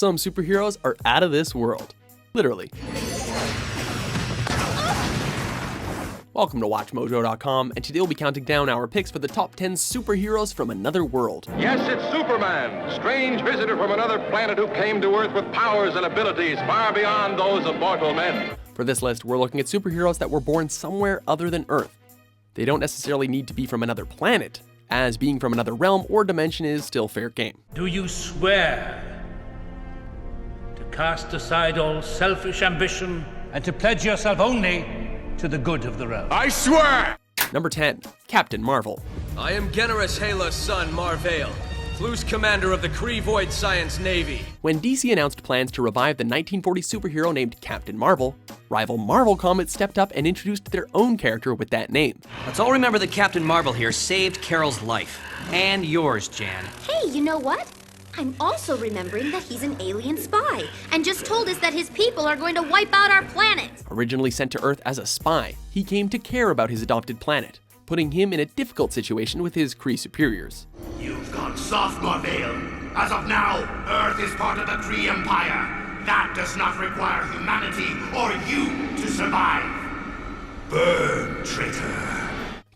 Some superheroes are out of this world. Literally. Welcome to WatchMojo.com, and today we'll be counting down our picks for the top 10 superheroes from another world. Yes, it's Superman, strange visitor from another planet who came to Earth with powers and abilities far beyond those of mortal men. For this list, we're looking at superheroes that were born somewhere other than Earth. They don't necessarily need to be from another planet, as being from another realm or dimension is still fair game. Do you swear to cast aside all selfish ambition and to pledge yourself only to the good of the realm? I swear! Number 10, Captain Marvel. I am Generous Hela's son, Mar-Vell, Flu's commander of the Kree Void Science Navy. When DC announced plans to revive the 1940 superhero named Captain Marvel, rival Marvel Comics stepped up and introduced their own character with that name. Let's all remember that Captain Marvel here saved Carol's life. And yours, Jan. Hey, you know what? I'm also remembering that he's an alien spy, and just told us that his people are going to wipe out our planet. Originally sent to Earth as a spy, he came to care about his adopted planet, putting him in a difficult situation with his Kree superiors. You've gone soft, Mar-Vell. As of now, Earth is part of the Kree Empire. That does not require humanity or you to survive. Burn, traitor.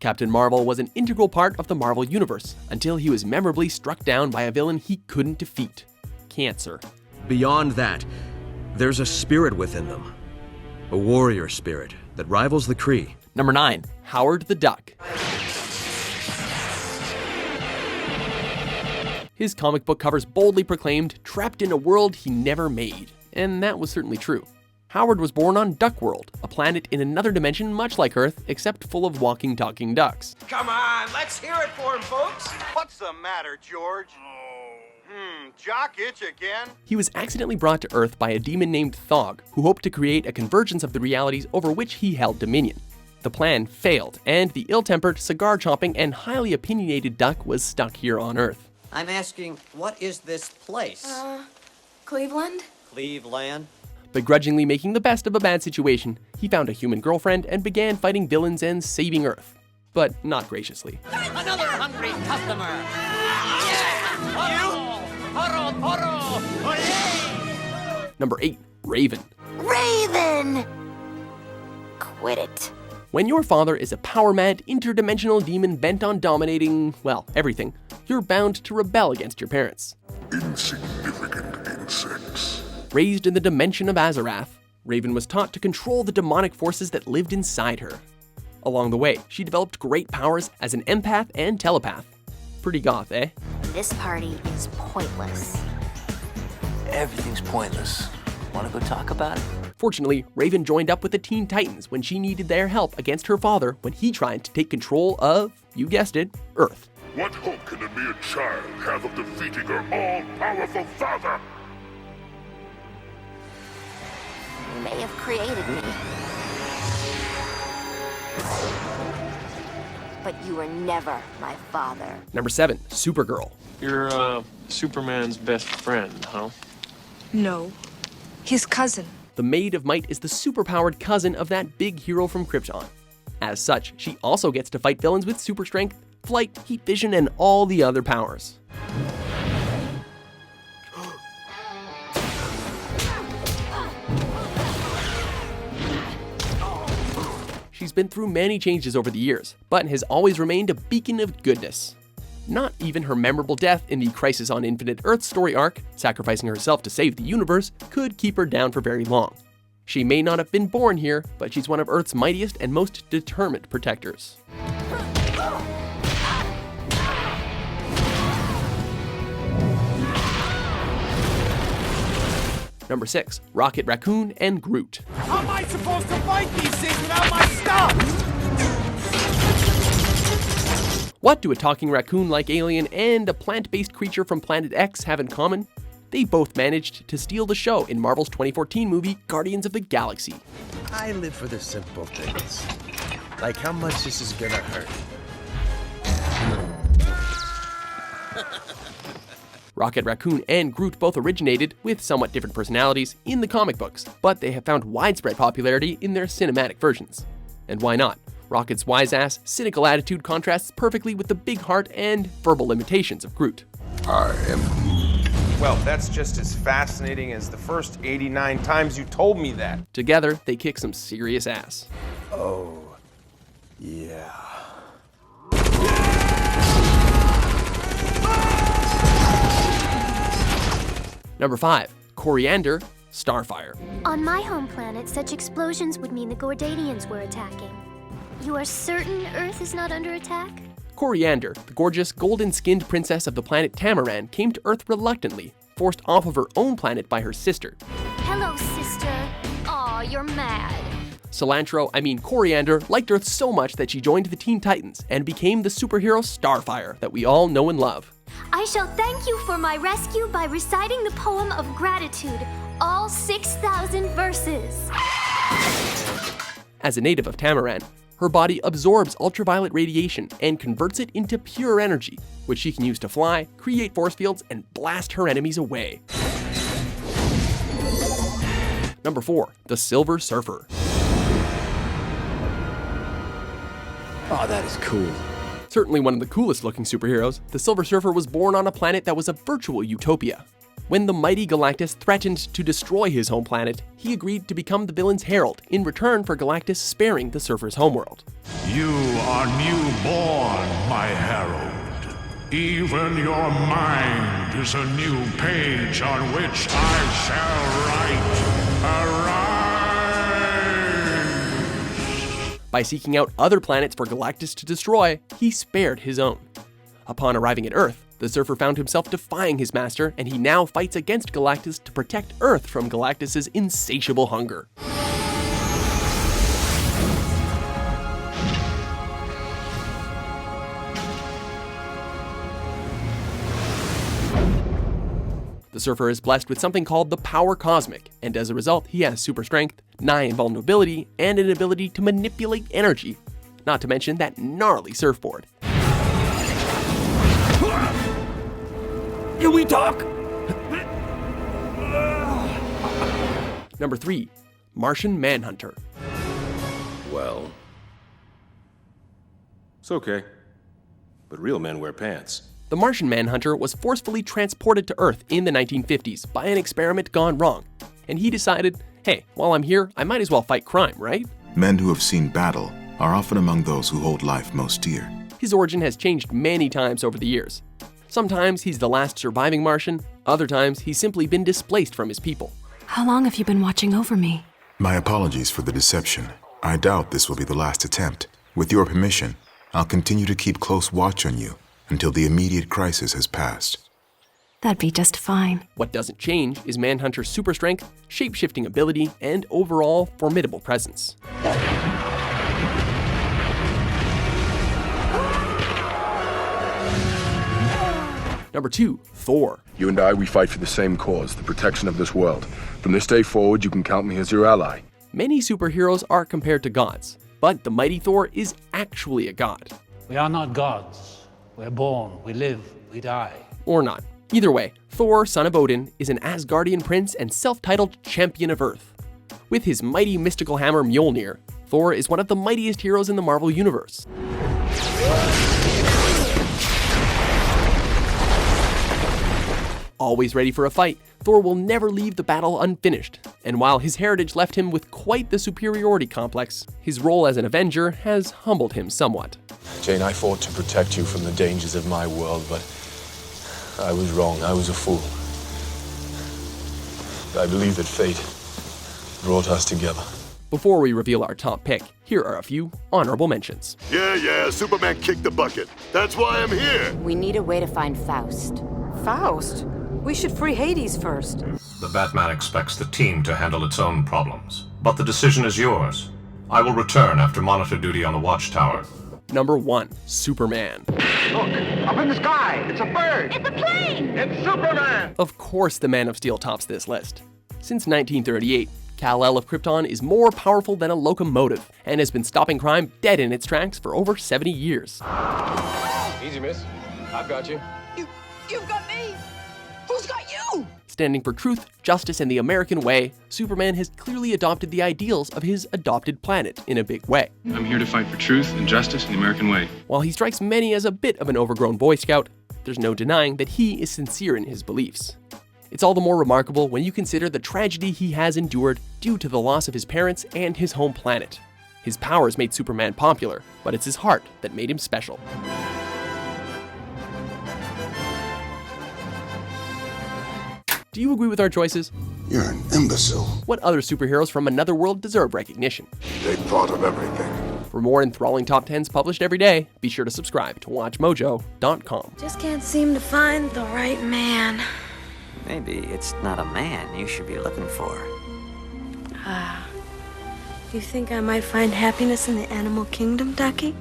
Captain Marvel was an integral part of the Marvel Universe, until he was memorably struck down by a villain he couldn't defeat: cancer. Beyond that, there's a spirit within them. A warrior spirit that rivals the Kree. Number 9, Howard the Duck. His comic book covers boldly proclaimed, trapped in a world he never made. And that was certainly true. Howard was born on Duck World, a planet in another dimension much like Earth, except full of walking, talking ducks. Come on, let's hear it for him, folks. What's the matter, George? Jock itch again? He was accidentally brought to Earth by a demon named Thog, who hoped to create a convergence of the realities over which he held dominion. The plan failed, and the ill-tempered, cigar-chomping, and highly opinionated duck was stuck here on Earth. I'm asking, what is this place? Cleveland? Cleveland? Begrudgingly making the best of a bad situation, he found a human girlfriend and began fighting villains and saving Earth. But not graciously. Another hungry customer! Number 8, Raven. Raven! Quit it. When your father is a power-mad, interdimensional demon bent on dominating, well, everything, you're bound to rebel against your parents. Insignificant insects. Raised in the dimension of Azarath, Raven was taught to control the demonic forces that lived inside her. Along the way, she developed great powers as an empath and telepath. Pretty goth, eh? This party is pointless. Everything's pointless. Wanna go talk about it? Fortunately, Raven joined up with the Teen Titans when she needed their help against her father when he tried to take control of, you guessed it, Earth. What hope can a mere child have of defeating her all-powerful father? You may have created me, but you were never my father. Number 7, Supergirl. You're, Superman's best friend, huh? No, his cousin. The Maid of Might is the superpowered cousin of that big hero from Krypton. As such, she also gets to fight villains with super strength, flight, heat vision, and all the other powers. She's been through many changes over the years, but has always remained a beacon of goodness. Not even her memorable death in the Crisis on Infinite Earth story arc, sacrificing herself to save the universe, could keep her down for very long. She may not have been born here, but she's one of Earth's mightiest and most determined protectors. Number 6, Rocket Raccoon and Groot. How am I supposed to fight these things without my stuff? What do a talking raccoon-like alien and a plant-based creature from Planet X have in common? They both managed to steal the show in Marvel's 2014 movie, Guardians of the Galaxy. I live for the simple things, like how much this is gonna hurt. Rocket Raccoon and Groot both originated, with somewhat different personalities, in the comic books, but they have found widespread popularity in their cinematic versions. And why not? Rocket's wise-ass, cynical attitude contrasts perfectly with the big heart and verbal limitations of Groot. I am Groot. Well, that's just as fascinating as the first 89 times you told me that. Together, they kick some serious ass. Oh, yeah. Number 5. Coriander, Starfire. On my home planet, such explosions would mean the Gordanians were attacking. You are certain Earth is not under attack? Coriander, the gorgeous, golden-skinned princess of the planet Tamaran, came to Earth reluctantly, forced off of her own planet by her sister. Hello, sister. Aw, you're mad. Coriander, liked Earth so much that she joined the Teen Titans and became the superhero Starfire that we all know and love. I shall thank you for my rescue by reciting the poem of gratitude, all 6,000 verses. As a native of Tamaran, her body absorbs ultraviolet radiation and converts it into pure energy, which she can use to fly, create force fields, and blast her enemies away. Number 4. The Silver Surfer. Oh, that is cool. Certainly one of the coolest looking superheroes, the Silver Surfer was born on a planet that was a virtual utopia. When the mighty Galactus threatened to destroy his home planet, he agreed to become the villain's herald in return for Galactus sparing the Surfer's homeworld. You are newborn, my herald. Even your mind is a new page on which I shall write. Arise! By seeking out other planets for Galactus to destroy, he spared his own. Upon arriving at Earth, the Surfer found himself defying his master, and he now fights against Galactus to protect Earth from Galactus' insatiable hunger. The Surfer is blessed with something called the Power Cosmic, and as a result, he has super strength, nigh invulnerability, and an ability to manipulate energy, not to mention that gnarly surfboard. Can we talk? Number 3. Martian Manhunter. Well, it's okay, but real men wear pants. The Martian Manhunter was forcefully transported to Earth in the 1950s by an experiment gone wrong, and he decided, hey, while I'm here, I might as well fight crime, right? Men who have seen battle are often among those who hold life most dear. His origin has changed many times over the years. Sometimes he's the last surviving Martian, other times he's simply been displaced from his people. How long have you been watching over me? My apologies for the deception. I doubt this will be the last attempt. With your permission, I'll continue to keep close watch on you until the immediate crisis has passed. That'd be just fine. What doesn't change is Manhunter's super strength, shape-shifting ability, and overall formidable presence. Number 2, Thor. You and I, we fight for the same cause, the protection of this world. From this day forward, you can count me as your ally. Many superheroes are compared to gods, but the mighty Thor is actually a god. We are not gods. We're born, we live, we die. Or not. Either way, Thor, son of Odin, is an Asgardian prince and self-titled champion of Earth. With his mighty mystical hammer Mjolnir, Thor is one of the mightiest heroes in the Marvel Universe. Always ready for a fight, Thor will never leave the battle unfinished, and while his heritage left him with quite the superiority complex, his role as an Avenger has humbled him somewhat. Jane, I fought to protect you from the dangers of my world, but I was wrong. I was a fool. I believe that fate brought us together. Before we reveal our top pick, here are a few honorable mentions. Yeah, Superman kicked the bucket. That's why I'm here. We need a way to find Faust. Faust? We should free Hades first. The Batman expects the team to handle its own problems, but the decision is yours. I will return after monitor duty on the watchtower. Number 1, Superman. Look, up in the sky, it's a bird. It's a plane. It's Superman. Of course the Man of Steel tops this list. Since 1938, Kal-El of Krypton is more powerful than a locomotive and has been stopping crime dead in its tracks for over 70 years. Easy, miss. I've got you. You've got me. Who's got you? Standing for truth, justice, and the American way, Superman has clearly adopted the ideals of his adopted planet in a big way. I'm here to fight for truth and justice in the American way. While he strikes many as a bit of an overgrown Boy Scout, there's no denying that he is sincere in his beliefs. It's all the more remarkable when you consider the tragedy he has endured due to the loss of his parents and his home planet. His powers made Superman popular, but it's his heart that made him special. Do you agree with our choices? You're an imbecile. What other superheroes from another world deserve recognition? They thought of everything. For more enthralling top 10s published every day, be sure to subscribe to WatchMojo.com. Just can't seem to find the right man. Maybe it's not a man you should be looking for. You think I might find happiness in the animal kingdom, Ducky?